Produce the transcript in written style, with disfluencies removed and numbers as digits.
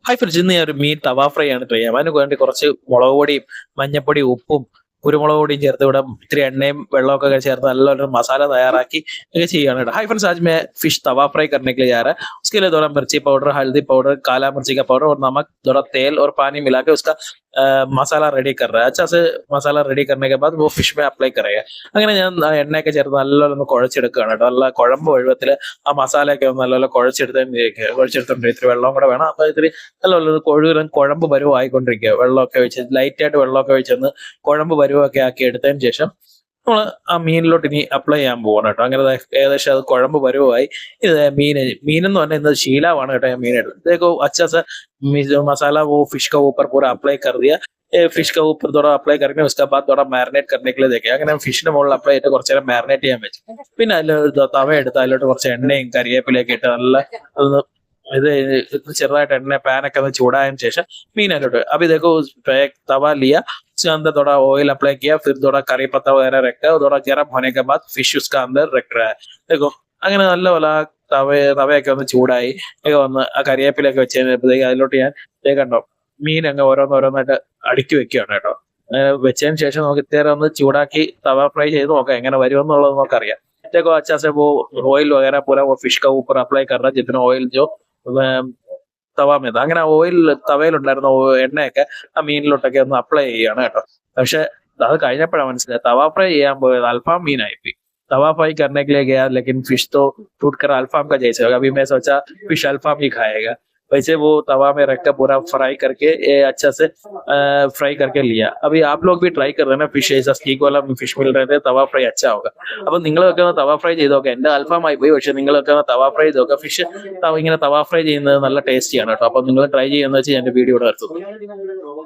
Hi fridge ഇന്ന് ഞാൻ ഒരു മീൻ തവ ഫ്രൈ ആണ് ട്രൈ ചെയ്യാം. അതിന് വേണ്ടി കുറച്ച് മുളക് പൊടിയും മഞ്ഞപ്പൊടിയും ഉപ്പും കുരുമുളക് പൊടിയും ചേർത്ത് ഇവിടെ ഇത്തിരി എണ്ണയും വെള്ളമൊക്കെ ചേർത്ത് നല്ലൊരു मसाला तैयाराकी ये चाहिए हाय फ्रेंड्स आज मैं फिश तवा फ्राई करने के लिए जा रहा है। उसके लिए थोड़ा मिर्ची पाउडर, हल्दी पाउडर, काला मिर्ची का पाउडर और नमक, थोड़ा तेल और पानी मिला के उसका मसाला रेडी कर रहा है। अच्छा से मसाला रेडी करने के बाद वो फिश में अप्लाई करेगा। അങ്ങനെ ഞാൻ എണ്ണയൊക്കെ ചേർത്ത് നല്ലോണം കുഴച്ചെടുക്കുകയാണ് കേട്ടോ. നല്ല കുഴമ്പ് പരുവത്തിൽ ആ മസാലയൊക്കെ ഒന്ന് നല്ലോണം കുഴച്ചെടുത്തിട്ടുണ്ട്. ഇത്തിരി വെള്ളം കൂടെ വേണം. അപ്പൊ ഇത്തിരി നല്ലോണം കുഴമ്പ് പരുവമായിക്കൊണ്ടിരിക്കുക. വെള്ളമൊക്കെ ഒഴിച്ച് ലൈറ്റായിട്ട് വെള്ളമൊക്കെ ഒഴിച്ചൊന്ന് കുഴമ്പ് പരുവമൊക്കെ ആക്കി എടുത്തതിന് ശേഷം നമ്മൾ ആ മീനിലോട്ട് ഇനി അപ്ലൈ ചെയ്യാൻ പോകണം കേട്ടോ. അങ്ങനെ ഏകദേശം അത് കുഴമ്പ് പരുവമായി. ഇത് മീനെന്ന് പറഞ്ഞാൽ ഇന്നത് ശീലമാണ് കേട്ടോ. ഞാൻ മീൻ എടുത്തത് देखो अच्छा सा मसाला वो फिश का ऊपर पूरा अप्लाई कर दिया। फिश का ऊपर थोड़ा अप्लाई करके उसके बाद थोड़ा मैरिनेट करने के लिए देखे അങ്ങനെ ഫിഷിന്റെ മുകളിൽ അപ്ലൈ ചെയ്തിട്ട് കുറച്ച് നേരം മാരിനേറ്റ് ചെയ്യാൻ വെച്ചു. പിന്നെ അതിൽ തവ എടുത്ത് അതിലോട്ട് കുറച്ച് എണ്ണയും കരിവേപ്പിലയൊക്കെ ഇട്ട് നല്ല ഇത് ചെറുതായിട്ട് എണ്ണ പാനൊക്കെ ഒന്ന് ചൂടായതിനു ശേഷം मीन अलर्ट अभी देखो एक तवा लिया, उसके अंदर थोड़ा ऑयल अप्लाई किया, फिर थोड़ा करी पत्ता वगैरह रखा है, थोड़ा गर्म होने के बाद फिश उसका अंदर रख रहा है। देखो അങ്ങനെ നല്ല തവയൊക്കെ ഒന്ന് ചൂടായി ഒന്ന് ആ കരിവേപ്പിലൊക്കെ വെച്ച് കഴിഞ്ഞപ്പോഴത്തേക്ക് അതിലോട്ട് ഞാൻ കണ്ടോ മീൻ അങ്ങ് ഓരോന്നോരോന്നായിട്ട് അടുക്കി വെക്കുകയാണ് കേട്ടോ. വെച്ചതിന് ശേഷം നമുക്ക് ഇത്തേറെ ഒന്ന് ചൂടാക്കി തവ ഫ്രൈ ചെയ്ത് നോക്കാം എങ്ങനെ വരുമെന്നുള്ളത് നമുക്കറിയാം। देखो अच्छा से वो ऑयल वगैरह पूरा वो फिश का ऊपर अप्लाई कर रहा है, जितना ऑयल जो തവ में അങ്ങനെ ഓയിൽ തവയിലുണ്ടായിരുന്ന എണ്ണയൊക്കെ ആ മീനിലോട്ടൊക്കെ ഒന്ന് അപ്ലൈ ചെയ്യാണ് കേട്ടോ. പക്ഷെ അത് കഴിഞ്ഞപ്പോഴാണ് മനസ്സിലായത് തവ ഫ്രൈ ചെയ്യാൻ പോയത് അൽഫാം मीनाई പോയി। तवा फ्राई करने के लिए गया लेकिन फिश तो टूट कर अल्फाम का जैसे होगा। अभी मैं सोचा फिश अल्फाम ही खाएगा, वैसे वो तवा में रख कर पूरा फ्राई करके ये अच्छा से फ्राई करके लिया। अभी आप लोग भी ट्राई कर रहे हैं ना, फिश ऐसा स्टीक वाला फिश मिल रहे थे, तवा फ्राई अच्छा होगा। അപ്പൊ നിങ്ങളൊക്കെ തവ ഫ്രൈ ചെയ്തോക്കെ. എന്റെ അൽഫാം ആയി പോയി, പക്ഷെ നിങ്ങളൊക്കെ തവ ഫ്രൈ ചെയ്തോക്കെ. ഫിഷ് ഇങ്ങനെ തവ ഫ്രൈ ചെയ്യുന്നത് നല്ല ടേസ്റ്റിയാണ് കേട്ടോ. അപ്പൊ നിങ്ങൾ ട്രൈ ചെയ്യുന്ന വെച്ച് എന്റെ വീഡിയോ ഇവിടെ നിർത്തുന്നു.